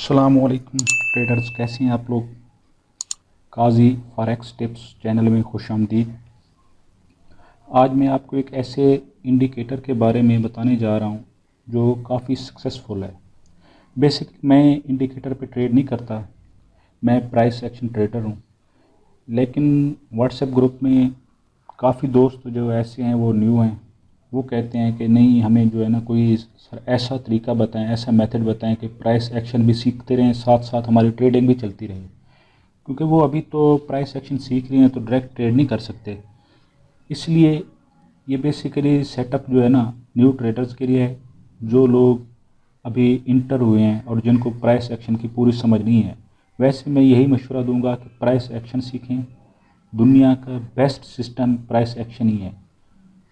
अस्सलामुअलैकुम ट्रेडर्स, कैसे हैं आप लोग। काजी फॉरेक्स टिप्स चैनल में खुशामदीद। आज मैं आपको एक ऐसे इंडिकेटर के बारे में बताने जा रहा हूं जो काफ़ी सक्सेसफुल है। बेसिक मैं इंडिकेटर पे ट्रेड नहीं करता, मैं प्राइस एक्शन ट्रेडर हूं। लेकिन व्हाट्सएप ग्रुप में काफ़ी दोस्त जो ऐसे हैं वो न्यू हैं, वो कहते हैं कि नहीं, हमें जो है ना कोई ऐसा तरीका बताएं, ऐसा मेथड बताएं कि प्राइस एक्शन भी सीखते रहें, साथ साथ हमारी ट्रेडिंग भी चलती रहे। क्योंकि वो अभी तो प्राइस एक्शन सीख रहे हैं तो डायरेक्ट ट्रेड नहीं कर सकते। इसलिए ये बेसिकली सेटअप जो है ना न्यू ट्रेडर्स के लिए है, जो लोग अभी इंटर हुए हैं और जिनको प्राइस एक्शन की पूरी समझ नहीं है। वैसे मैं यही मशवरा दूंगा कि प्राइस एक्शन सीखें। दुनिया का बेस्ट सिस्टम प्राइस एक्शन ही है,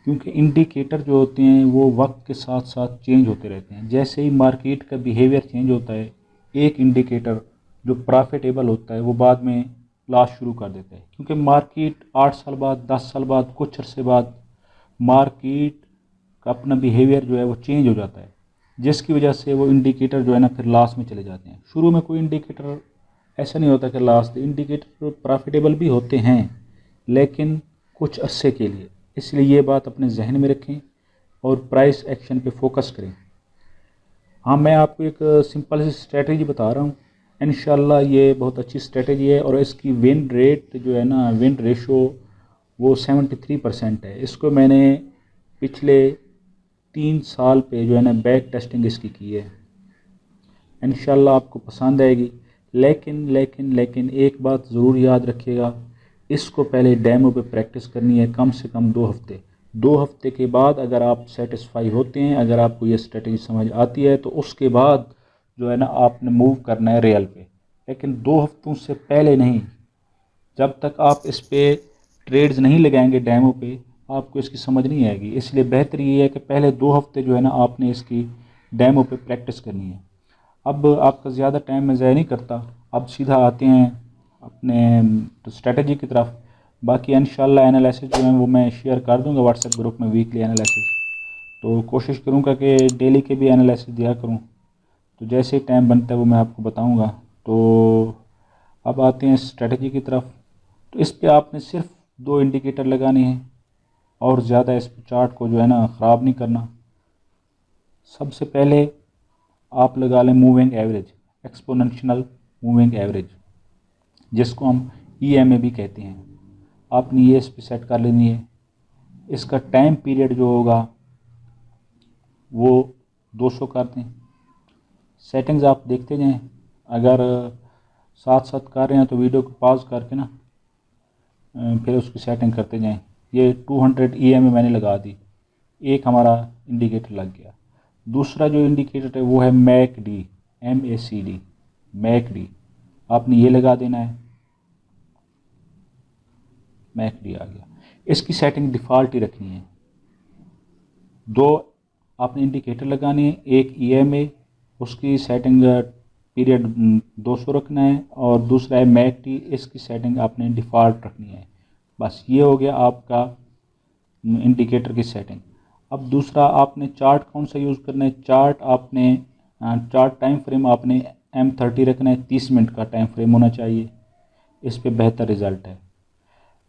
क्योंकि इंडिकेटर जो होते हैं वो वक्त के साथ साथ चेंज होते रहते हैं। जैसे ही मार्केट का बिहेवियर चेंज होता है, एक इंडिकेटर जो प्रॉफिटेबल होता है वो बाद में लॉस शुरू कर देता है। क्योंकि मार्केट 8 साल बाद, 10 साल बाद, कुछ अरसे बाद मार्केट का अपना बिहेवियर जो है वो चेंज हो जाता है, जिसकी वजह से वो इंडिकेटर जो है ना फिर लॉस में चले जाते हैं। शुरू में कोई इंडिकेटर ऐसा नहीं होता कि लॉस, इंडिकेटर प्रॉफिटेबल भी होते हैं लेकिन कुछ अरसे के लिए। इसलिए ये बात अपने जहन में रखें और प्राइस एक्शन पे फोकस करें। हाँ, मैं आपको एक सिंपल सी स्ट्रेटजी बता रहा हूँ। इंशाल्लाह ये बहुत अच्छी स्ट्रेटजी है और इसकी विन रेट जो है ना, विन रेशो वो 73% है। इसको मैंने पिछले 3 साल पे जो है ना बैक टेस्टिंग इसकी की है। इंशाल्लाह आपको पसंद आएगी। लेकिन लेकिन लेकिन एक बात ज़रूर याद रखिएगा, इसको पहले डेमो पे प्रैक्टिस करनी है, कम से कम 2 हफ्ते। 2 हफ्ते के बाद अगर आप सेटिस्फाई होते हैं, अगर आपको ये स्ट्रेटजी समझ आती है, तो उसके बाद जो है ना आपने मूव करना है रियल पे। लेकिन 2 हफ्तों से पहले नहीं। जब तक आप इस पे ट्रेड्स नहीं लगाएंगे डेमो पे, आपको इसकी समझ नहीं आएगी। इसलिए बेहतर ये है कि पहले 2 हफ्ते जो है ना आपने इसकी डेमो पे प्रैक्टिस करनी है। अब आपका ज़्यादा टाइम मैं ज़ाया नहीं करता, अब सीधा आते हैं अपने स्ट्रेटजी की तरफ। बाकी इंशाल्लाह एनालिसिस जो है वो मैं शेयर कर दूंगा व्हाट्सएप ग्रुप में, वीकली एनालिसिस। तो कोशिश करूंगा कि डेली के भी एनालिसिस दिया करूं, तो जैसे ही टाइम बनता है वो मैं आपको बताऊंगा। तो अब आते हैं स्ट्रेटजी की तरफ। तो इस पे आपने सिर्फ 2 इंडिकेटर लगाने हैं और ज़्यादा इस चार्ट को जो है ना ख़राब नहीं करना। सबसे पहले आप लगा लें moving average, exponential moving average, जिसको हम ईएमए भी कहते हैं। आपने ये इस पर सेट कर लेनी है। इसका टाइम पीरियड जो होगा वो 200 कर दें। सेटिंग्स आप देखते जाएं। अगर साथ साथ कर रहे हैं तो वीडियो को पॉज करके ना फिर उसकी सेटिंग करते जाएं। ये 200 ईएमए मैंने लगा दी, एक हमारा इंडिकेटर लग गया। दूसरा जो इंडिकेटर है वो है मैकडी, MACD, मैकडी। आपने ये लगा देना है, मैकडी आ गया। इसकी सेटिंग डिफ़ॉल्ट ही रखनी है। 2 आपने इंडिकेटर लगाने हैं, एक EMA, उसकी सेटिंग पीरियड 200 रखना है, और दूसरा है मैकडी, इसकी सेटिंग आपने डिफ़ॉल्ट रखनी है। बस ये हो गया आपका इंडिकेटर की सेटिंग। अब दूसरा आपने चार्ट कौन सा यूज़ करना है। चार्ट टाइम फ्रेम आपने M30 रखना है, 30 मिनट का टाइम फ्रेम होना चाहिए। इस पे बेहतर रिज़ल्ट है।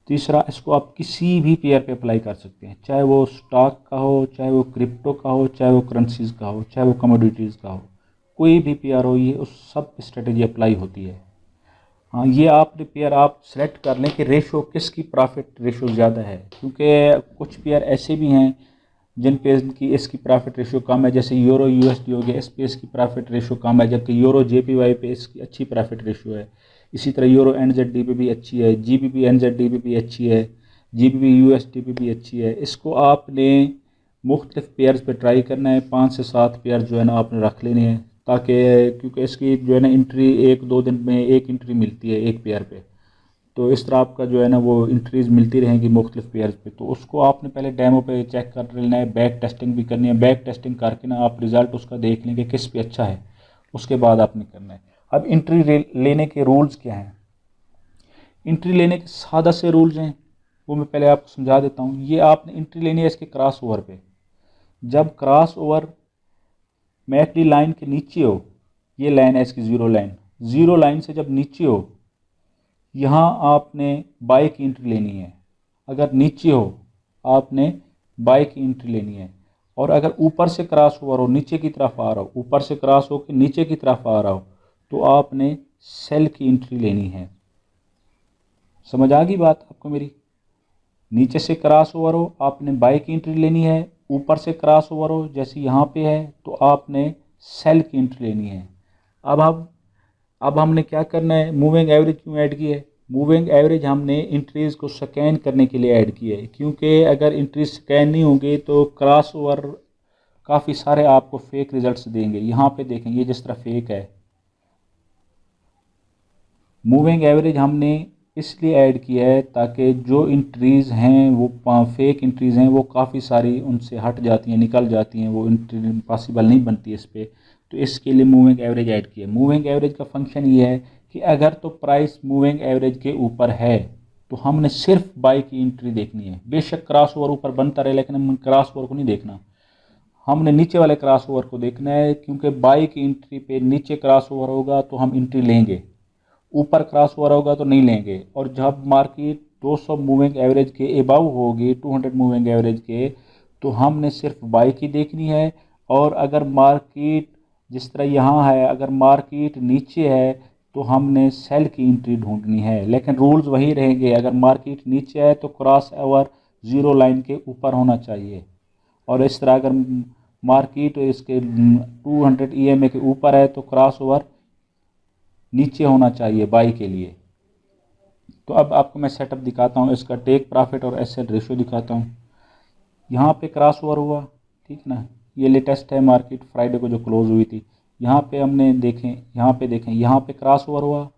तीसरा, इसको आप किसी भी पेयर पे अप्लाई कर सकते हैं, चाहे वो स्टॉक का हो, चाहे वो क्रिप्टो का हो, चाहे वो करेंसीज़ का हो, चाहे वो कमोडिटीज़ का हो। कोई भी पेयर हो, ये उस सब स्ट्रेटजी अप्लाई होती है। हाँ, ये आपने पेयर आप सेलेक्ट कर लें कि रेशो किसकी प्रॉफिट रेशो ज़्यादा है। क्योंकि कुछ पेयर ऐसे भी हैं जिन पे इसकी प्रॉफिट रेशो कम है, जैसे यूरो USD हो गया, इस पे इसकी प्रॉफिट रेशो कम है, जबकि यूरो JPY पे इसकी अच्छी प्रॉफिट रेशो है। इसी तरह यूरो NZD पे भी अच्छी है, GBP NZD पे भी अच्छी है, GBP USD पे भी अच्छी है। इसको आपने मुख्तलिफ पेयर्स पे ट्राई करना है, 5 से 7 पेयर जो है ना आपने रख लेने हैं, ताकि क्योंकि इसकी जो है ना एंट्री 1-2 दिन में एक एंट्री मिलती है एक पेयर पे। तो इस तरह आपका जो है ना वो इंट्रीज मिलती रहेंगी मुख्तलिफ पेयर्स पे। तो उसको आपने पहले डेमो पे चेक कर लेना है, बैक टेस्टिंग भी करनी है। बैक टेस्टिंग करके ना आप रिज़ल्ट उसका देख लेंगे किस पे अच्छा है, उसके बाद आपने करना है। अब एंट्री लेने के रूल्स क्या हैं। एंट्री लेने के सादा से रूल्स हैं, वो मैं पहले आपको समझा देता हूँ। ये आपने एंट्री लेनी है इसके क्रॉस ओवर पे। जब क्रॉस ओवर मैकडी लाइन के नीचे हो ये लाइन है इसकी ज़ीरो लाइन। ज़ीरो लाइन से जब नीचे हो, यहाँ आपने बाई की एंट्री लेनी है। अगर नीचे हो आपने बाई की एंट्री लेनी है, और अगर ऊपर से क्रॉस ओवर हो, नीचे की तरफ आ रहा हो, ऊपर से क्रॉस हो के नीचे की तरफ आ रहा हो, तो आपने सेल की एंट्री लेनी है। समझ आ गई बात आपको मेरी? नीचे से क्रॉस ओवर हो आपने बाई की एंट्री लेनी है, ऊपर से क्रॉस ओवर हो जैसे यहाँ पे है तो आपने सेल की एंट्री लेनी है। अब हमने क्या करना है, मूविंग एवरेज क्यों ऐड की है? मूविंग एवरेज हमने इंट्रीज़ को स्कैन करने के लिए ऐड की है, क्योंकि अगर इंट्रीज स्कैन नहीं होंगे तो क्रॉस ओवर काफ़ी सारे आपको फेक रिजल्ट्स देंगे। यहाँ पे देखेंगे जिस तरह फेक है। मूविंग एवरेज हमने इसलिए ऐड किया है ताकि जो इंट्रीज़ हैं वो फेक इंट्रीज़ हैं वो काफ़ी सारी उनसे हट जाती हैं, निकल जाती हैं, वो इंट्री पॉसिबल नहीं बनती इस पर। तो इसके लिए मूविंग एवरेज ऐड किया है। मूविंग एवरेज का फंक्शन ये है कि अगर तो प्राइस मूविंग एवरेज के ऊपर है तो हमने सिर्फ बाई की एंट्री देखनी है। बेशक क्रॉस ओवर ऊपर बनता रहे लेकिन हम क्रॉस ओवर को नहीं देखना, हमने नीचे वाले क्रॉस ओवर को देखना है, क्योंकि बाई की एंट्री पे नीचे क्रॉस ओवर होगा तो हम एंट्री लेंगे, ऊपर क्रॉस ओवर होगा तो नहीं लेंगे। और जब मार्केट 200 मूविंग एवरेज के एबव होगी, 200 मूविंग एवरेज के, तो हमने सिर्फ बाई की देखनी है। और अगर मार्केट जिस तरह यहाँ है, अगर मार्केट नीचे है तो हमने सेल की एंट्री ढूंढनी है। लेकिन रूल्स वही रहेंगे, अगर मार्केट नीचे है तो क्रॉस ओवर ज़ीरो लाइन के ऊपर होना चाहिए, और इस तरह अगर मार्केट इसके 200 EMA के ऊपर है तो क्रॉस ओवर नीचे होना चाहिए बाई के लिए। तो अब आपको मैं सेटअप दिखाता हूँ, इसका टेक प्रॉफिट और एसेट रेशियो दिखाता हूँ। यहाँ पे क्रॉस ओवर हुआ, ठीक ना, ये लेटेस्ट है मार्केट फ्राइडे को जो क्लोज हुई थी। यहाँ पे हमने देखें, यहाँ पे देखें, यहाँ पे क्रॉस ओवर हुआ,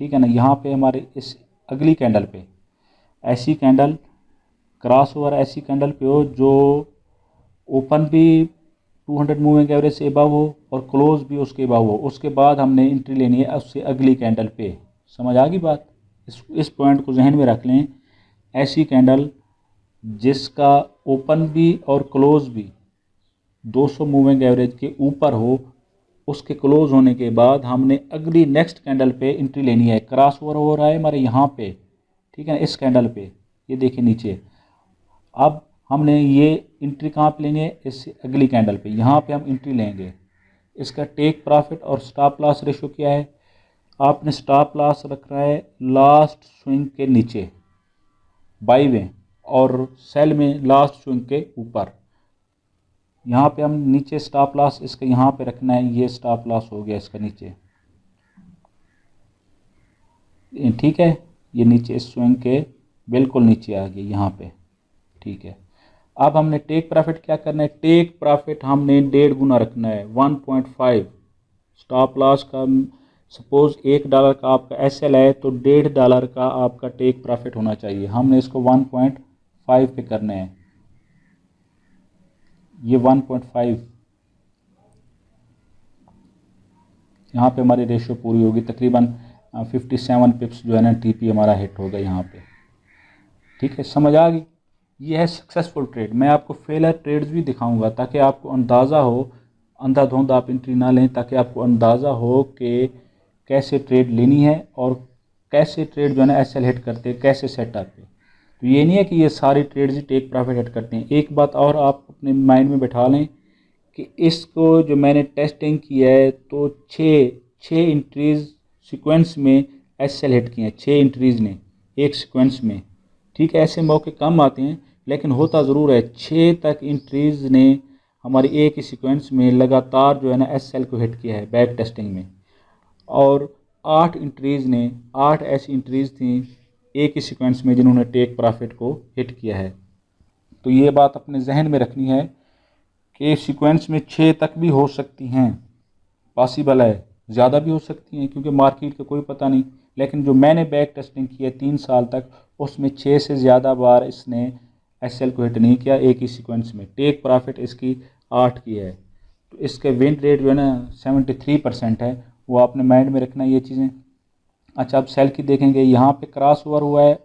ठीक है ना। यहाँ पे हमारे इस अगली कैंडल पे ऐसी कैंडल क्रॉस ओवर ऐसी कैंडल पे हो जो ओपन भी 200 मूविंग एवरेज से अबव हो और क्लोज भी उसके अबव हो, उसके बाद हमने एंट्री लेनी है उससे अगली कैंडल पे। समझ आ गई बात? इस पॉइंट को जहन में रख लें। ऐसी कैंडल जिसका ओपन भी और क्लोज भी 200 मूविंग एवरेज के ऊपर हो, उसके क्लोज होने के बाद हमने अगली नेक्स्ट कैंडल पे एंट्री लेनी है। क्रॉस ओवर हो रहा है हमारे यहाँ पे, ठीक है ना, इस कैंडल पे, ये देखिए नीचे। अब हमने ये एंट्री कहाँ पे लेनी है? इस अगली कैंडल पे, यहाँ पे हम एंट्री लेंगे। इसका टेक प्रॉफिट और स्टॉप लॉस रेशियो क्या है? आपने स्टॉप लॉस रखना है लास्ट स्विंग के नीचे बाई में, और सेल में लास्ट स्विंग के ऊपर। यहाँ पे हम नीचे स्टॉप लॉस इसका यहाँ पे रखना है, ये स्टॉप लॉस हो गया इसका नीचे, ठीक है। ये नीचे इस स्विंग के बिल्कुल नीचे आ गया यहाँ पे, ठीक है। अब हमने टेक प्रॉफिट क्या करना है? टेक प्रॉफिट हमने 1.5 गुना रखना है, 1.5। स्टॉप लॉस का सपोज $1 का आपका SL है तो $1.5 का आपका टेक प्रॉफिट होना चाहिए। हमने इसको 1.5 पे करना है, ये 1.5। यहाँ पे हमारी रेशियो पूरी होगी, तकरीबन 57 पिप्स जो है ना TP हमारा हिट होगा यहाँ पे, ठीक है। समझ आ गई? ये है सक्सेसफुल ट्रेड। मैं आपको फेलर ट्रेड्स भी दिखाऊंगा ताकि आपको अंदाज़ा हो, अंधाधुंध आप एंट्री ना लें, ताकि आपको अंदाज़ा हो कि कैसे ट्रेड लेनी है और कैसे ट्रेड जो है ना SL हिट करते हैं, कैसे सेटअप है। तो ये नहीं है कि ये सारी ट्रेड्स ही टेक प्रॉफिट हिट करते हैं। एक बात और आप अपने माइंड में बैठा लें कि इसको जो मैंने टेस्टिंग किया है तो छः एंट्रीज़ सीक्वेंस में SL हिट किए हैं, 6 एंट्रीज़ ने एक सीक्वेंस में, ठीक है। ऐसे मौके कम आते हैं लेकिन होता ज़रूर है। 6 तक इंट्रीज़ ने हमारी एक ही सीक्वेंस में लगातार जो है ना SL को हिट किया है बैक टेस्टिंग में, और 8 इंट्रीज़ ने, 8 ऐसी इंट्रीज़ थी एक ही सीक्वेंस में जिन्होंने टेक प्रॉफिट को हिट किया है। तो ये बात अपने जहन में रखनी है कि सीक्वेंस में 6 तक भी हो सकती हैं, पॉसिबल है, ज़्यादा भी हो सकती हैं क्योंकि मार्केट का कोई पता नहीं। लेकिन जो मैंने बैक टेस्टिंग की है 3 साल तक, उसमें 6 से ज़्यादा बार इसने SL को हिट नहीं किया एक ही सीक्वेंस में। टेक प्रॉफिट इसकी 8 की है, तो इसके विन रेट जो है ना 73% है। वो आपने माइंड में रखना ये चीज़ें। अच्छा, अब सेल की देखेंगे। यहाँ पे क्रॉस ओवर हुआ है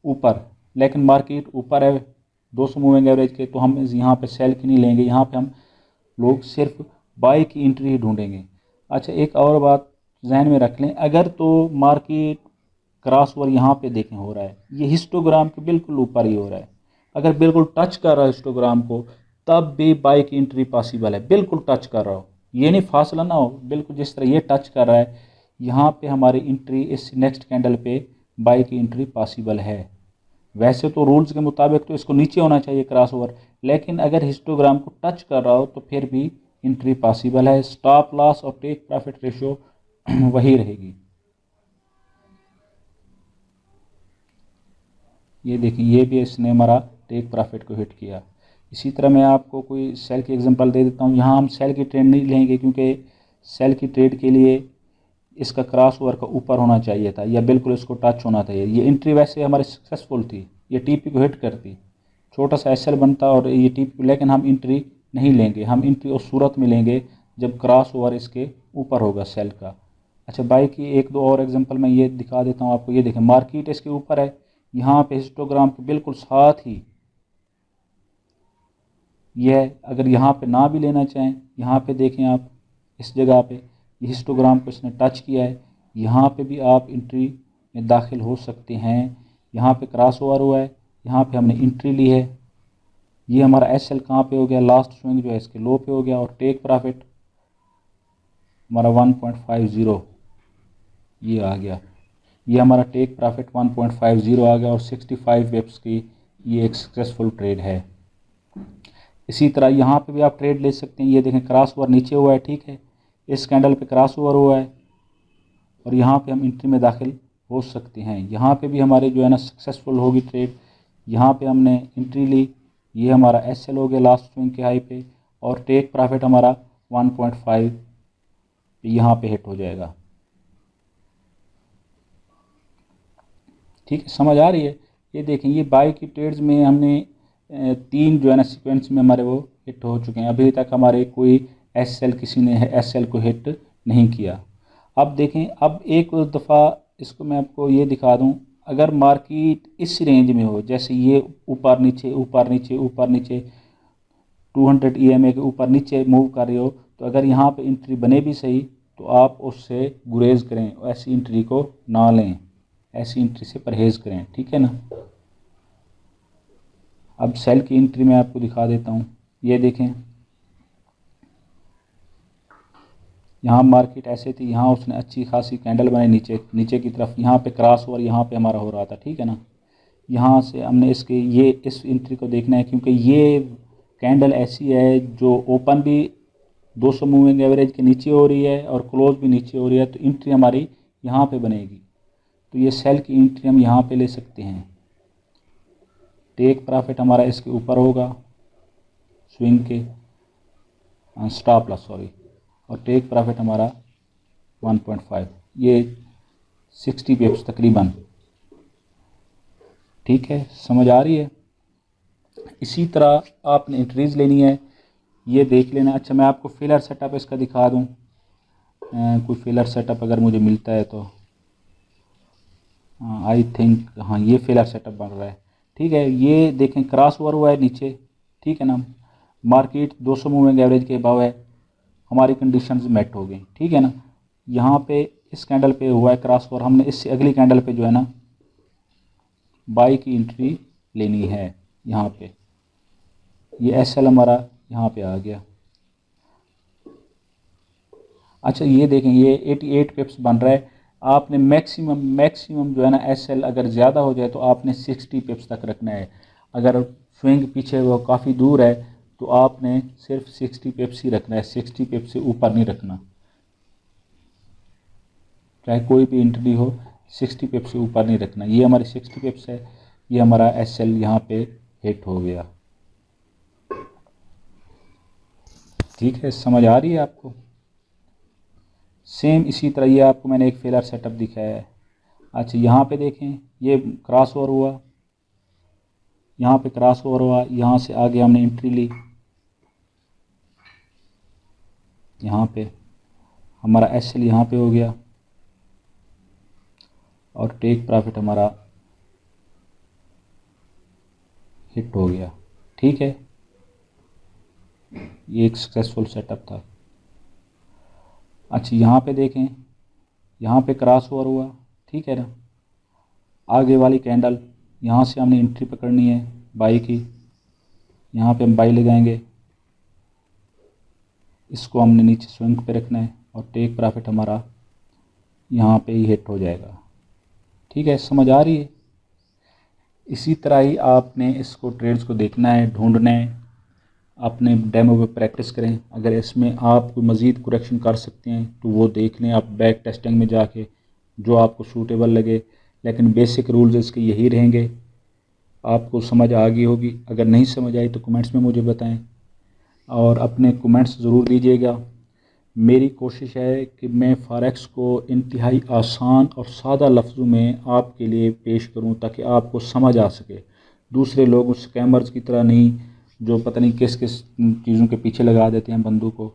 ऊपर, लेकिन मार्केट ऊपर है 200 मूविंग एवरेज के, तो हम यहाँ पे सेल की नहीं लेंगे। यहाँ पे हम लोग सिर्फ बाई की एंट्री ही ढूंढेंगे। अच्छा, एक और बात जहन में रख लें, अगर तो मार्केट क्रॉस ओवर यहाँ पे देखें हो रहा है, ये हिस्टोग्राम के बिल्कुल ऊपर ही हो रहा है, अगर बिल्कुल टच कर रहा है हिस्टोग्राम को तब भी बाई की एंट्री पॉसिबल है, बिल्कुल टच कर रहा हो, ये नहीं फासला ना हो, बिल्कुल जिस तरह ये टच कर रहा है यहाँ पे हमारी एंट्री, इस नेक्स्ट कैंडल पे बाई की एंट्री पॉसिबल है। वैसे तो रूल्स के मुताबिक तो इसको नीचे होना चाहिए क्रॉस ओवर, लेकिन अगर हिस्टोग्राम को टच कर रहा हो तो फिर भी एंट्री पॉसिबल है। स्टॉप लॉस और टेक प्रॉफिट रेशो वही रहेगी। ये देखिए, ये भी इसने हमारा टेक प्रॉफिट को हिट किया। इसी तरह मैं आपको कोई सेल की एग्जांपल दे देता हूँ। यहाँ हम सेल की ट्रेड नहीं लेंगे क्योंकि सेल की ट्रेड के लिए इसका क्रॉस ओवर का ऊपर होना चाहिए था या बिल्कुल इसको टच होना चाहिए। ये एंट्री वैसे हमारी सक्सेसफुल थी, ये टीपी को हिट करती, छोटा सा एसएल बनता और ये टीपी, लेकिन हम एंट्री नहीं लेंगे, हम एंट्री उस सूरत में लेंगे जब क्रॉस ओवर इसके ऊपर होगा सेल का। अच्छा, बाई की एक दो और एग्जांपल मैं ये दिखा देता हूँ आपको। ये देखें, मार्केट इसके ऊपर है, यहाँ पे हिस्टोग्राम के बिल्कुल साथ ही यह, अगर यहाँ पे ना भी लेना चाहें, यहाँ पे देखें आप, इस जगह पे ये हिस्टोग्राम को इसने टच किया है, यहाँ पे भी आप एंट्री में दाखिल हो सकते हैं। यहाँ पे क्रॉस ओवर हुआ है, यहाँ पे हमने एंट्री ली है। ये हमारा एस एल कहाँ पे हो गया, लास्ट स्विंग जो है इसके लो पे हो गया, और टेक प्रॉफिट हमारा 1.50 ये आ गया। ये हमारा टेक प्रॉफिट 1.50 आ गया और 65 बिप्स की ये एक सक्सेसफुल ट्रेड है। इसी तरह यहाँ पे भी आप ट्रेड ले सकते हैं। ये देखें, क्रॉस ओवर नीचे हुआ है, ठीक है, इस कैंडल पे क्रॉस ओवर हुआ है और यहाँ पे हम एंट्री में दाखिल हो सकते हैं। यहाँ पे भी हमारे जो है ना सक्सेसफुल होगी ट्रेड। यहाँ पे हमने एंट्री ली, ये हमारा एस एल हो गया लास्ट स्विंग के हाई पे, और टेक प्रॉफिट हमारा 1.5 यहाँ पे हिट हो जाएगा। ठीक है, समझ आ रही है। ये देखें, ये बाई की ट्रेड्स में हमने तीन जो है ना सीक्वेंस में हमारे वो हिट हो चुके हैं। अभी तक हमारे कोई एस एल, किसी ने एस एल को हिट नहीं किया। अब देखें, अब एक दफ़ा इसको मैं आपको ये दिखा दूं, अगर मार्केट इस रेंज में हो, जैसे ये ऊपर नीचे ऊपर नीचे ऊपर नीचे 200 EMA के ऊपर नीचे मूव कर रही हो, तो अगर यहाँ पे एंट्री बने भी सही तो आप उससे गुरेज करें, ऐसी एंट्री को ना लें, ऐसी एंट्री से परहेज़ करें, ठीक है ना। अब सेल की एंट्री मैं आपको दिखा देता हूँ। ये देखें, यहाँ मार्केट ऐसे थी, यहाँ उसने अच्छी खासी कैंडल बनाई नीचे नीचे की तरफ, यहाँ पे क्रॉस ओवर यहाँ पे हमारा हो रहा था, ठीक है ना। यहाँ से हमने इसके ये इस एंट्री को देखना है, क्योंकि ये कैंडल ऐसी है जो ओपन भी 200 मूविंग एवरेज के नीचे हो रही है और क्लोज भी नीचे हो रही है, तो एंट्री हमारी यहाँ पे बनेगी। तो ये सेल की एंट्री हम यहाँ पे ले सकते हैं। टेक प्रॉफिट हमारा इसके ऊपर होगा स्विंग के, स्टॉप लॉस सॉरी, और टेक प्रॉफिट हमारा 1.5, ये 60 पिप्स तकरीबन, ठीक है, समझ आ रही है। इसी तरह आपने एंट्रीज लेनी है, ये देख लेना। अच्छा, मैं आपको फिलर सेटअप इसका दिखा दूं, कोई फिलर सेटअप अगर मुझे मिलता है तो, आई थिंक हाँ ये फिलर सेटअप बन रहा है, ठीक है। ये देखें, क्रॉस ओवर हुआ है नीचे, ठीक है ना, मार्केट 200 मूविंग एवरेज के अबव है, हमारी कंडीशंस मेट हो गई, ठीक है ना। यहाँ पे इस कैंडल पे हुआ है क्रॉस ओवर, हमने इससे अगली कैंडल पे जो है ना बाई की एंट्री लेनी है। यहाँ पे ये एस एल हमारा यहाँ पे आ गया। अच्छा, ये देखें, ये 88 पिप्स बन रहा है। आपने मैक्सिमम जो है ना एस एल अगर ज़्यादा हो जाए तो आपने 60 पिप्स तक रखना है। अगर स्विंग पीछे वो काफ़ी दूर है तो आपने सिर्फ 60 पिप्स ही रखना है, 60 पिप्स से ऊपर नहीं रखना, चाहे कोई भी एंट्री हो 60 पिप्स से ऊपर नहीं रखना। ये हमारी 60 पिप्स है, ये हमारा एस एल यहाँ पे हिट हो गया, ठीक है, समझ आ रही है आपको। सेम इसी तरह ये आपको मैंने एक फेलर सेटअप दिखाया है। अच्छा, यहाँ पे देखें, ये क्रॉस ओवर हुआ, यहाँ पे क्रॉस ओवर हुआ, यहाँ से आगे हमने एंट्री ली, यहाँ पे हमारा एस एल यहाँ पे हो गया और टेक प्रॉफिट हमारा हिट हो गया, ठीक है। ये एक सक्सेसफुल सेटअप था। अच्छा, यहाँ पे देखें, यहाँ पे क्रॉस ओवर हुआ, ठीक है ना। आगे वाली कैंडल, यहाँ से हमने एंट्री पकड़नी है बाई की, यहाँ पे हम बाई लगाएंगे, इसको हमने नीचे स्विंग पे रखना है और टेक प्रॉफिट हमारा यहाँ पे ही हिट हो जाएगा। ठीक है, समझ आ रही है। इसी तरह ही आपने इसको ट्रेड्स को देखना है, ढूंढना है, अपने डेमो पे प्रैक्टिस करें। अगर इसमें आप कोई मज़ीद करेक्शन कर सकते हैं तो वो देख लें आप बैक टेस्टिंग में जाके, जो आपको सूटेबल लगे। लेकिन बेसिक रूल्स इसके यही रहेंगे। आपको समझ आ गई होगी। अगर नहीं समझ आई तो कमेंट्स में मुझे बताएं और अपने कमेंट्स ज़रूर दीजिएगा। मेरी कोशिश है कि मैं फॉरेक्स को इंतहाई आसान और सादा लफ्ज़ों में आपके लिए पेश करूं ताकि आपको समझ आ सके। दूसरे लोग उस स्कैमर्स की तरह नहीं, जो पता नहीं किस किस चीज़ों के पीछे लगा देते हैं बंदों को।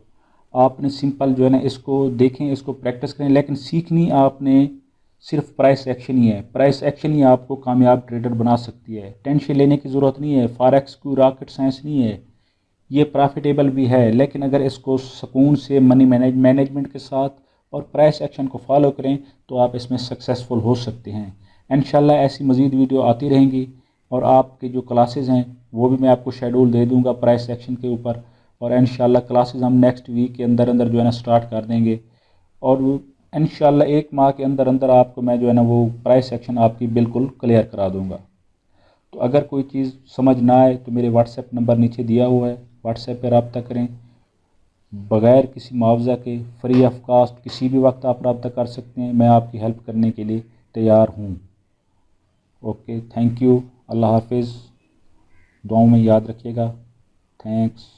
आपने सिंपल जो है ना इसको देखें, इसको प्रैक्टिस करें, लेकिन सीखनी आपने सिर्फ प्राइस एक्शन ही है। प्राइस एक्शन ही आपको कामयाब ट्रेडर बना सकती है। टेंशन लेने की ज़रूरत नहीं है। फॉरेक्स कोई रॉकेट साइंस नहीं है, ये प्रॉफिटेबल भी है। लेकिन अगर इसको सुकून से मनी मैनेजमेंट के साथ और प्राइस एक्शन को फॉलो करें तो आप इसमें सक्सेसफुल हो सकते हैं। इंशाल्लाह ऐसी मज़ीद वीडियो आती रहेंगी और आपके जो क्लासेस हैं वो भी मैं आपको शेड्यूल दे दूंगा प्राइस एक्शन के ऊपर। और इंशाल्लाह क्लासेस हम नेक्स्ट वीक के अंदर अंदर जो है ना स्टार्ट कर देंगे और इंशाल्लाह 1 माह के अंदर अंदर आपको मैं जो है ना वो प्राइस एक्शन आपकी बिल्कुल क्लियर करा दूंगा। तो अगर कोई चीज़ समझ ना आए तो मेरे व्हाट्सएप नंबर नीचे दिया हुआ है, व्हाट्सएप पर रब्ता करें। बग़ैर किसी मुआवजा के, फ्री ऑफ कास्ट, किसी भी वक्त आप रब्ता कर सकते हैं। मैं आपकी हेल्प करने के लिए तैयार हूँ। ओके, थैंक यू, अल्लाह हाफिज़। दुआओं में याद रखिएगा। थैंक्स।